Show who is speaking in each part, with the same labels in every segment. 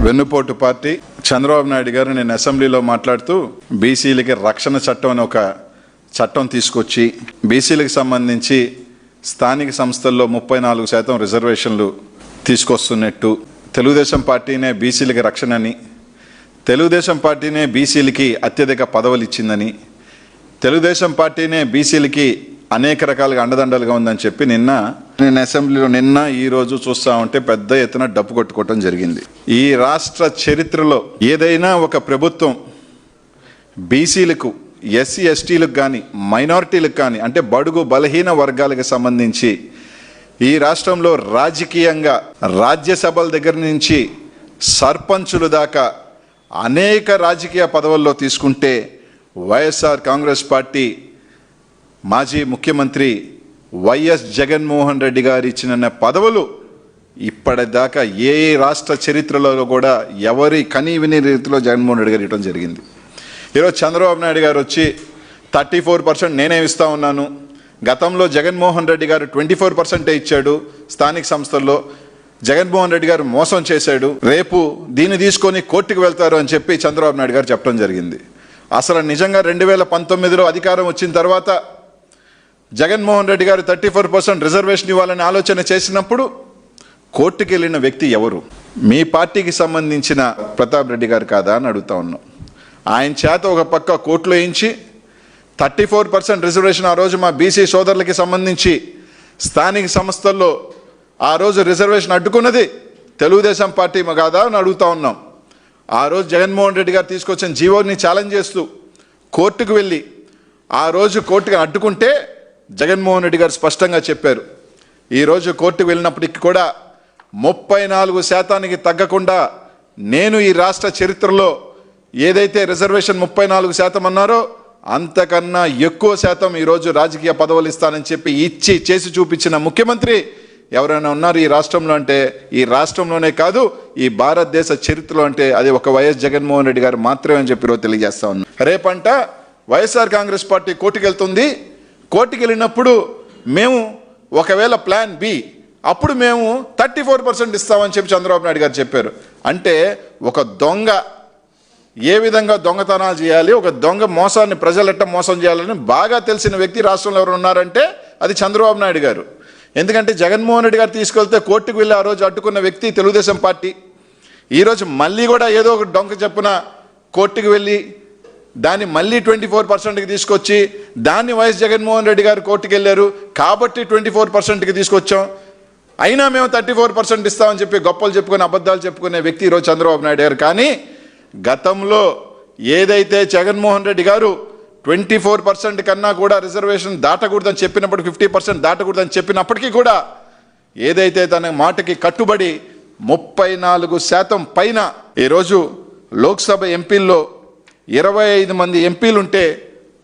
Speaker 1: వెన్నుపోటు పార్టీ చంద్రబాబు నాయుడు గారు నేను అసెంబ్లీలో మాట్లాడుతూ బీసీలకి రక్షణ చట్టం అని ఒక చట్టం తీసుకొచ్చి బీసీలకు సంబంధించి స్థానిక సంస్థల్లో 34% రిజర్వేషన్లు తీసుకొస్తున్నట్టు, తెలుగుదేశం పార్టీనే బీసీలకి రక్షణని, తెలుగుదేశం పార్టీనే బీసీలకి అత్యధిక పదవులు ఇచ్చిందని, తెలుగుదేశం పార్టీనే బీసీలకి అనేక రకాలుగా అండదండలుగా ఉందని చెప్పి నేను అసెంబ్లీలో ఈ రోజు చూస్తా ఉంటే పెద్ద ఎత్తున డప్పు కొట్టుకోవటం జరిగింది. ఈ రాష్ట్ర చరిత్రలో ఏదైనా ఒక ప్రభుత్వం బీసీలకు, ఎస్సీ ఎస్టీలకు కానీ, మైనారిటీలకు కానీ, అంటే బడుగు బలహీన వర్గాలకు సంబంధించి ఈ రాష్ట్రంలో రాజకీయంగా రాజ్యసభల దగ్గర నుంచి సర్పంచుల దాకా అనేక రాజకీయ పదవుల్లో తీసుకుంటే వైఎస్ఆర్ కాంగ్రెస్ పార్టీ మాజీ ముఖ్యమంత్రి వైఎస్ జగన్మోహన్ రెడ్డి గారు ఇచ్చిన పదవులు ఇప్పటిదాకా ఏ రాష్ట్ర చరిత్రలో కూడా ఎవరి కనీ విని రీతిలో జగన్మోహన్ రెడ్డి గారు ఇవ్వడం జరిగింది. ఈరోజు చంద్రబాబు నాయుడు గారు వచ్చి 34% నేనే ఇస్తా ఉన్నాను, గతంలో జగన్మోహన్ రెడ్డి గారు 24% ఇచ్చాడు, స్థానిక సంస్థల్లో జగన్మోహన్ రెడ్డి గారు మోసం చేశాడు, రేపు దీన్ని తీసుకొని కోర్టుకు వెళ్తారు అని చెప్పి చంద్రబాబు నాయుడు గారు చెప్పడం జరిగింది. అసలు నిజంగా 2019లో అధికారం వచ్చిన తర్వాత జగన్మోహన్ రెడ్డి గారు 34% రిజర్వేషన్ ఇవ్వాలని ఆలోచన చేసినప్పుడు కోర్టుకు వెళ్ళిన వ్యక్తి ఎవరు? మీ పార్టీకి సంబంధించిన ప్రతాప్ రెడ్డి గారు కాదా అని అడుగుతా ఉన్నాం. ఆయన చేత ఒక పక్క కోర్టులో వేయించి 34% రిజర్వేషన్ ఆ రోజు మా బీసీ సోదరులకి సంబంధించి స్థానిక సంస్థల్లో ఆ రోజు రిజర్వేషన్ అడ్డుకున్నది తెలుగుదేశం పార్టీ కాదా అని అడుగుతా ఉన్నాం. ఆ రోజు జగన్మోహన్ రెడ్డి గారు తీసుకొచ్చిన జీవోని ఛాలెంజ్ చేస్తూ కోర్టుకు వెళ్ళి ఆ రోజు కోర్టుకు అడ్డుకుంటే జగన్మోహన్ రెడ్డి గారు స్పష్టంగా చెప్పారు, ఈరోజు కోర్టుకు వెళ్ళినప్పటికీ కూడా 34% తగ్గకుండా నేను ఈ రాష్ట్ర చరిత్రలో ఏదైతే రిజర్వేషన్ 34% అన్నారో అంతకన్నా ఎక్కువ శాతం ఈరోజు రాజకీయ పదవులు ఇస్తానని చెప్పి ఇచ్చి చేసి చూపించిన ముఖ్యమంత్రి ఎవరైనా ఉన్నారు ఈ రాష్ట్రంలో అంటే, ఈ రాష్ట్రంలోనే కాదు ఈ భారతదేశ చరిత్రలో అంటే అది ఒక వైఎస్ జగన్మోహన్ రెడ్డి గారు మాత్రమే అని చెప్పి ఈరోజు తెలియజేస్తా ఉన్నాం. రేపంట వైఎస్ఆర్ కాంగ్రెస్ పార్టీ కోర్టుకు వెళ్తుంది. కోర్టుకు వెళ్ళినప్పుడు మేము ఒకవేళ ప్లాన్ బి అప్పుడు మేము 34% ఇస్తామని చెప్పి చంద్రబాబు నాయుడు గారు చెప్పారు. అంటే ఒక దొంగ ఏ విధంగా దొంగతనాలు చేయాలి, ఒక దొంగ మోసాన్ని ప్రజలెట్ట మోసం చేయాలని బాగా తెలిసిన వ్యక్తి రాష్ట్రంలో ఎవరు ఉన్నారంటే అది చంద్రబాబు నాయుడు గారు. ఎందుకంటే జగన్మోహన్ రెడ్డి గారు తీసుకెళ్తే కోర్టుకు వెళ్ళి ఆ రోజు అడ్డుకున్న వ్యక్తి తెలుగుదేశం పార్టీ. ఈరోజు మళ్ళీ కూడా ఏదో ఒక డొంక చెప్పున కోర్టుకు వెళ్ళి దాన్ని మళ్ళీ 24%కి తీసుకొచ్చి దాన్ని వైఎస్ జగన్మోహన్ రెడ్డి గారు కోర్టుకు వెళ్ళారు కాబట్టి 24%కి తీసుకొచ్చాం, అయినా మేము 34% ఇస్తామని చెప్పి గొప్పలు చెప్పుకునే అబద్ధాలు చెప్పుకునే వ్యక్తి ఈరోజు చంద్రబాబు నాయుడు గారు. కానీ గతంలో ఏదైతే జగన్మోహన్ రెడ్డి గారు 24% కన్నా కూడా రిజర్వేషన్ దాటకూడదని చెప్పినప్పుడు 50% దాటకూడదని చెప్పినప్పటికీ కూడా ఏదైతే తన మాటకి కట్టుబడి 34% పైన ఈరోజు లోక్సభ ఎంపీల్లో 25 మంది ఎంపీలుంటే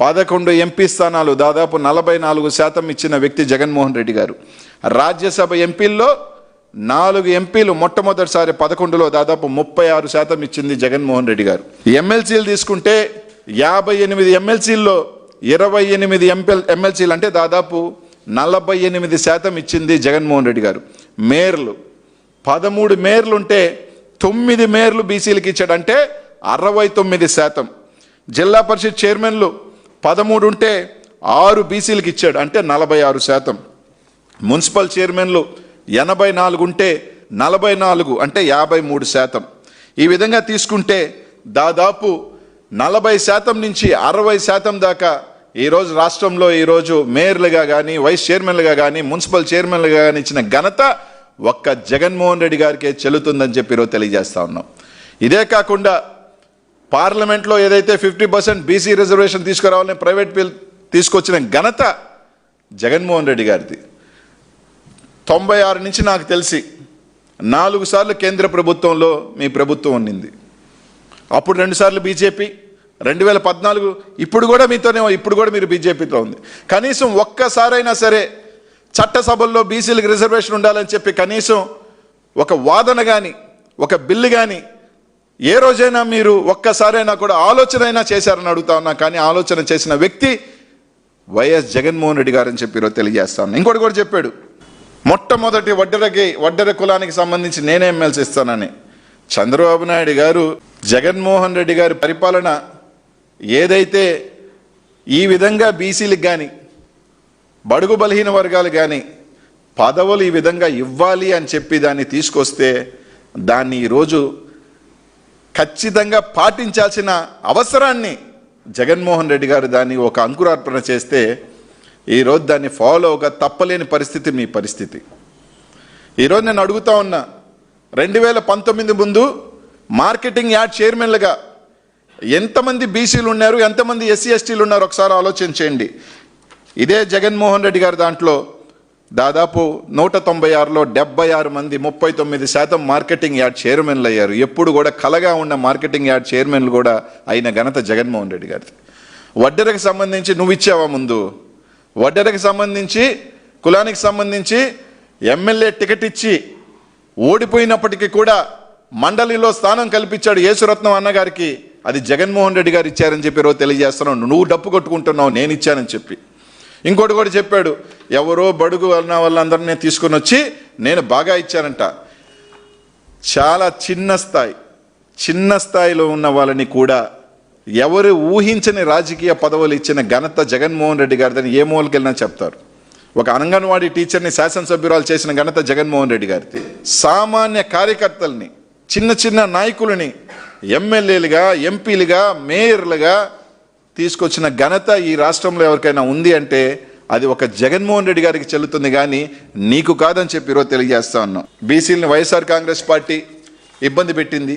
Speaker 1: 11 ఎంపీ స్థానాలు దాదాపు 44% ఇచ్చిన వ్యక్తి జగన్మోహన్ రెడ్డి గారు. రాజ్యసభ ఎంపీల్లో 4 ఎంపీలు మొట్టమొదటిసారి 11లో దాదాపు 36% ఇచ్చింది జగన్మోహన్ రెడ్డి గారు. ఎమ్మెల్సీలు తీసుకుంటే 58 ఎమ్మెల్సీల్లో 28 ఎమ్మెల్సీలు అంటే దాదాపు 48% ఇచ్చింది జగన్మోహన్ రెడ్డి గారు. మేయర్లు 13 మేయర్లు ఉంటే 9 మేయర్లు బీసీలకు ఇచ్చాడు అంటే 69%. జిల్లా పరిషత్ చైర్మన్లు 13 ఉంటే 6 బీసీలకు ఇచ్చాడు అంటే 46%. మున్సిపల్ చైర్మన్లు 84 ఉంటే 44 అంటే 53%. ఈ విధంగా తీసుకుంటే దాదాపు 40% నుంచి 60% దాకా ఈరోజు రాష్ట్రంలో ఈరోజు మేయర్లుగా కానీ, వైస్ చైర్మన్లుగా కానీ, మున్సిపల్ చైర్మన్లుగా కానీ ఇచ్చిన ఘనత ఒక్క జగన్మోహన్ రెడ్డి గారికే చెల్లుతుందని చెప్పి ఈరోజు తెలియజేస్తా ఉన్నాం. ఇదే కాకుండా పార్లమెంట్లో ఏదైతే 50% బీసీ రిజర్వేషన్ తీసుకురావాలని ప్రైవేట్ బిల్ తీసుకొచ్చిన ఘనత జగన్మోహన్ రెడ్డి గారిది. 96 నుంచి నాకు తెలిసి 4 సార్లు కేంద్ర ప్రభుత్వంలో మీ ప్రభుత్వం ఉండింది. అప్పుడు 2 సార్లు బీజేపీ, 2014 ఇప్పుడు కూడా మీతోనే, ఇప్పుడు కూడా మీరు బీజేపీతో ఉంది. కనీసం ఒక్కసారైనా సరే చట్టసభల్లో బీసీలకు రిజర్వేషన్ ఉండాలని చెప్పి కనీసం ఒక వాదన కానీ, ఒక బిల్లు కానీ ఏ రోజైనా మీరు ఒక్కసారైనా కూడా ఆలోచన అయినా చేశారని అడుగుతా ఉన్నా. కానీ ఆలోచన చేసిన వ్యక్తి వైఎస్ జగన్మోహన్ రెడ్డి గారు అని చెప్పి ఈరోజు తెలియజేస్తా ఉన్నా. ఇంకోటి కూడా చెప్పాడు, మొట్టమొదటి వడ్డెర కులానికి సంబంధించి నేనే ఎమ్మెల్సీ ఇస్తానని. చంద్రబాబు నాయుడు గారు జగన్మోహన్ రెడ్డి గారి పరిపాలన ఏదైతే ఈ విధంగా బీసీలకు కానీ బడుగు బలహీన వర్గాలు కానీ పదవులు ఈ విధంగా ఇవ్వాలి అని చెప్పి దాన్ని తీసుకొస్తే దాన్ని ఈరోజు ఖచ్చితంగా పాటించాల్సిన అవసరాన్ని జగన్మోహన్ రెడ్డి గారు దాన్ని ఒక అంకురార్పణ చేస్తే ఈరోజు దాన్ని ఫాలోగా తప్పలేని పరిస్థితి మీ పరిస్థితి. ఈరోజు నేను అడుగుతా ఉన్నా, 2019 ముందు మార్కెటింగ్ యార్డ్ చైర్మన్లుగా ఎంతమంది బీసీలు ఉన్నారు, ఎంతమంది ఎస్సీ ఎస్టీలు ఉన్నారు ఒకసారి ఆలోచన చేయండి. ఇదే జగన్మోహన్ రెడ్డి గారి దాంట్లో దాదాపు 196లో 76 మంది 39% మార్కెటింగ్ యార్డ్ చైర్మన్లు అయ్యారు. ఎప్పుడు కూడా కలగా ఉన్న మార్కెటింగ్ యార్డ్ చైర్మన్లు కూడా అయిన ఘనత జగన్మోహన్ రెడ్డి గారిది. వడ్డెరకు సంబంధించి నువ్వు ఇచ్చావా ముందు? వడ్డెరకు సంబంధించి కులానికి సంబంధించి ఎమ్మెల్యే టికెట్ ఇచ్చి ఓడిపోయినప్పటికీ కూడా మండలిలో స్థానం కల్పించాడు యేసురత్నం అన్నగారికి. అది జగన్మోహన్ రెడ్డి గారు ఇచ్చారని చెప్పి రోజు తెలియజేస్తున్నావు. నువ్వు డప్పు కొట్టుకుంటున్నావు నేను ఇచ్చానని చెప్పి. ఇంకోటి కూడా చెప్పాడు, ఎవరో బడుగు అన్న వాళ్ళందరినీ తీసుకొని వచ్చి నేను బాగా ఇచ్చానంట. చాలా చిన్న స్థాయిలో ఉన్న వాళ్ళని కూడా ఎవరు ఊహించని రాజకీయ పదవులు ఇచ్చిన ఘనత జగన్మోహన్ రెడ్డి గారిదని ఏ మూలకెళ్ళినా చెప్తారు. ఒక అంగన్వాడీ టీచర్ని శాసనసభ్యురాలు చేసిన ఘనత జగన్మోహన్ రెడ్డి గారిది. సామాన్య కార్యకర్తల్ని, చిన్న నాయకులని ఎమ్మెల్యేలుగా, ఎంపీలుగా, మేయర్లుగా తీసుకొచ్చిన ఘనత ఈ రాష్ట్రంలో ఎవరికైనా ఉంది అంటే అది ఒక జగన్మోహన్ రెడ్డి గారికి చెల్లుతుంది, కానీ నీకు కాదని చెప్పి ఈరోజు తెలియజేస్తా ఉన్నాం. బీసీలని వైఎస్ఆర్ కాంగ్రెస్ పార్టీ ఇబ్బంది పెట్టింది,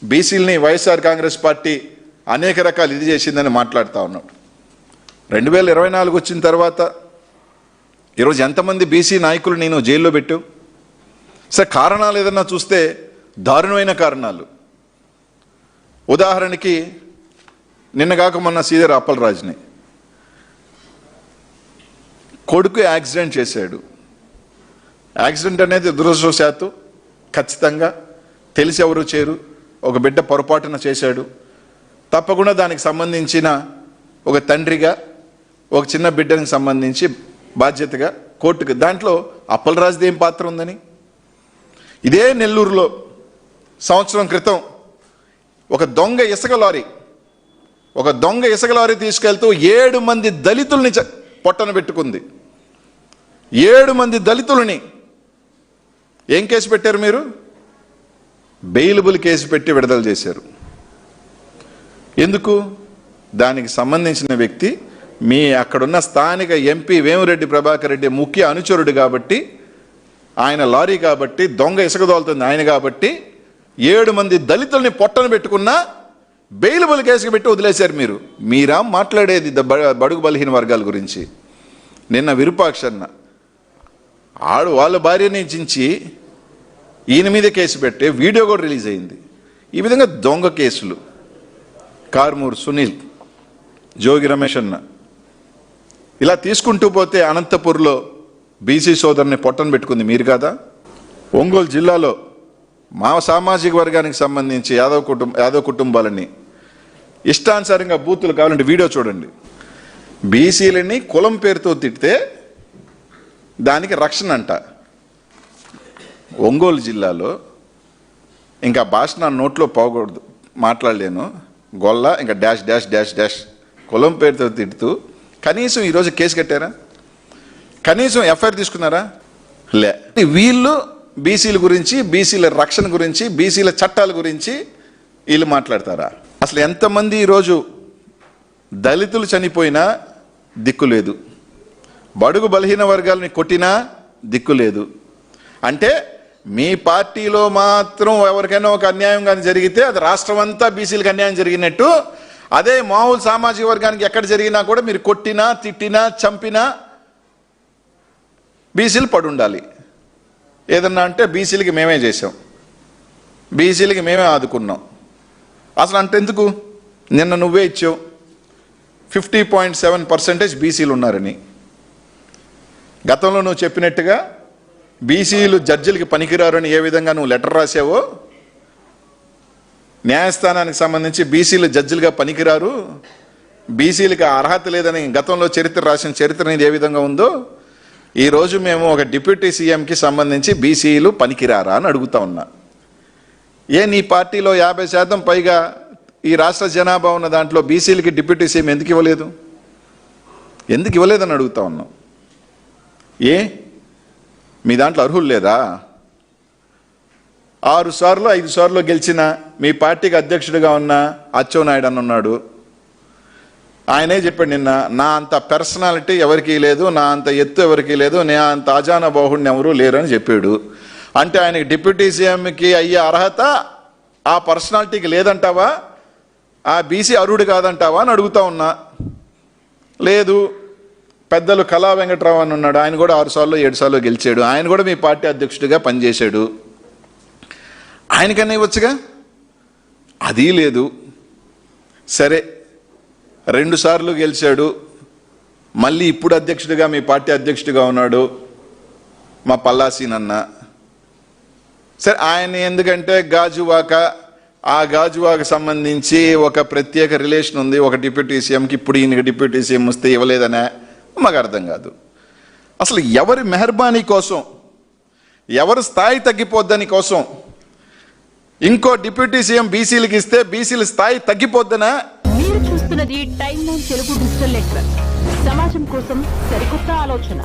Speaker 1: బీసీలని వైఎస్ఆర్ కాంగ్రెస్ పార్టీ అనేక రకాలు ఇది చేసిందని మాట్లాడుతూ ఉన్నాడు. 2024 వచ్చిన తర్వాత ఈరోజు ఎంతమంది బీసీ నాయకులు నేను జైల్లో పెట్టావు? సరే, కారణాలు ఏదన్నా చూస్తే దారుణమైన కారణాలు. ఉదాహరణకి నిన్నగాక మొన్న శ్రీధర్ అప్పలరాజుని కొడుకు యాక్సిడెంట్ చేశాడు. యాక్సిడెంట్ అనేది దురదృష్టవశాత్తు ఖచ్చితంగా తెలిసి ఎవరు చేయరు, ఒక బిడ్డ పొరపాటున చేశాడు. తప్పకుండా దానికి సంబంధించిన ఒక తండ్రిగా ఒక చిన్న బిడ్డనికి సంబంధించి బాధ్యతగా కోర్టుకు, దాంట్లో అప్పలరాజుది ఏం పాత్ర ఉందని. ఇదే నెల్లూరులో సంవత్సరం క్రితం ఒక దొంగ ఇసుక లారీ తీసుకెళ్తూ 7 మంది దళితుల్ని పొట్టన పెట్టుకుంది. 7 మంది దళితులని ఏం కేసు పెట్టారు మీరు? బెయిలబుల్ కేసు పెట్టి విడుదల చేశారు. ఎందుకు? దానికి సంబంధించిన వ్యక్తి మీ అక్కడున్న స్థానిక ఎంపీ వేమిరెడ్డి ప్రభాకర్ రెడ్డి ముఖ్య అనుచరుడు కాబట్టి, ఆయన లారీ కాబట్టి, దొంగ ఇసుక దోలుతుంది ఆయన కాబట్టి 7 మంది దళితుల్ని పొట్టన పెట్టుకున్నా బెయిలబుల్ కేసుకు పెట్టి వదిలేశారు. మీరా మాట్లాడేది బడుగు బలహీన వర్గాల గురించి? నిన్న విరూపాక్షన్న వాళ్ళ భార్యని చించి ఈయన మీద కేసు పెట్టే వీడియో కూడా రిలీజ్ అయింది. ఈ విధంగా దొంగ కేసులు కార్మూర్ సునీల్, జోగి రమేష్ అన్న, ఇలా తీసుకుంటూ పోతే అనంతపూర్లో బీసీ సోదరుని పొట్టను పెట్టుకుంది మీరు కాదా? ఒంగోలు జిల్లాలో మా సామాజిక వర్గానికి సంబంధించి యాదవ్ కుటుంబాలని ఇష్టానుసారంగా బూతులు కావాలంటే వీడియో చూడండి. బీసీలని కులం పేరుతో తిడితే దానికి రక్షణ అంట. ఒంగోలు జిల్లాలో ఇంకా భాష నా నోట్లో పోకూడదు, మాట్లాడలేను, గొల్ల ఇంకా డాష్ డాష్ డాష్ డాష్ కులం పేరుతో తిడుతూ కనీసం ఈరోజు కేసు కట్టారా? కనీసం ఎఫ్ఐఆర్ తీసుకున్నారా? లే. వీళ్ళు బీసీల గురించి, బీసీల రక్షణ గురించి, బీసీల చట్టాల గురించి వీళ్ళు మాట్లాడతారా? అసలు ఎంతమంది ఈరోజు దళితులు చనిపోయినా దిక్కు లేదు, బడుగు బలహీన వర్గాలని కొట్టినా దిక్కు లేదు. అంటే మీ పార్టీలో మాత్రం ఎవరికైనా ఒక అన్యాయం కానీ జరిగితే అది రాష్ట్రం అంతా బీసీలకు అన్యాయం జరిగినట్టు, అదే మామూలు సామాజిక వర్గానికి ఎక్కడ జరిగినా కూడా మీరు కొట్టినా, తిట్టినా, చంపినా బీసీలు పడి ఉండాలి. ఏదన్నా అంటే బీసీలకి మేమే చేసాం, బీసీలకి మేమే ఆదుకున్నాం. అసలు అంటే ఎందుకు? నిన్న నువ్వే ఇచ్చావు 50.7% బీసీలు ఉన్నారని. గతంలో నువ్వు చెప్పినట్టుగా బీసీలు జడ్జిలకి పనికిరారని ఏ విధంగా నువ్వు లెటర్ రాసావో, న్యాయస్థానానికి సంబంధించి బీసీలు జడ్జిలుగా పనికిరారు, బీసీలకి అర్హత లేదని గతంలో చరిత్ర రాసిన చరిత్ర అనేది ఏ విధంగా ఉందో, ఈరోజు మేము ఒక డిప్యూటీ సీఎంకి సంబంధించి బీసీలు పనికిరారా అని అడుగుతా ఉన్నా. నీ పార్టీలో 50% పైగా ఈ రాష్ట్ర జనాభా ఉన్న దాంట్లో బీసీలకి డిప్యూటీ సీఎం ఎందుకు ఇవ్వలేదు? ఎందుకు ఇవ్వలేదని అడుగుతా ఉన్నాం. మీ దాంట్లో అర్హులు లేదా? 6 సార్లు 5 సార్లు గెలిచిన మీ పార్టీకి అధ్యక్షుడిగా ఉన్న అచ్చెన్నాయుడు అని ఉన్నాడు. ఆయనే చెప్పాడు నిన్న, నా అంత పర్సనాలిటీ ఎవరికీ లేదు, నా అంత ఎత్తు ఎవరికీ లేదు, నా అంత అజాన బాహుడిని ఎవరూ లేరు అని చెప్పాడు. అంటే ఆయనకి డిప్యూటీ సీఎంకి అయ్యే అర్హత ఆ పర్సనాలిటీకి లేదంటావా? ఆ బీసీ అర్హుడు కాదంటావా అని అడుగుతా ఉన్నా. లేదు, పెద్దలు కళా వెంకట్రావు అని ఉన్నాడు, ఆయన కూడా 6 సార్లు 7 సార్లు గెలిచాడు, ఆయన కూడా మీ పార్టీ అధ్యక్షుడిగా పనిచేశాడు, ఆయనకన్నా ఇవ్వచ్చుగా. అది లేదు. సరే, 2 సార్లు గెలిచాడు, మళ్ళీ ఇప్పుడు అధ్యక్షుడిగా మీ పార్టీ అధ్యక్షుడిగా ఉన్నాడు మా పల్లాసీనన్న. సరే, ఆయన ఎందుకంటే గాజువాక, ఆ గాజువాక సంబంధించి ఒక ప్రత్యేక రిలేషన్ ఉంది ఒక డిప్యూటీ సీఎంకి, ఇప్పుడు ఈయనకి డిప్యూటీ సీఎం వస్తే ఇవ్వలేదనే మాకు అర్థం కాదు. అసలు ఎవరి మెహర్బానీ కోసం, ఎవరి స్థాయి తగ్గిపోద్దని కోసం ఇంకో డిప్యూటీ సీఎం బీసీలకు ఇస్తే బీసీల స్థాయి తగ్గిపోద్దనా?
Speaker 2: మీరు చూస్తున్నది time line Telugu digital network. సమాజం కోసం సరికొత్త ఆలోచన.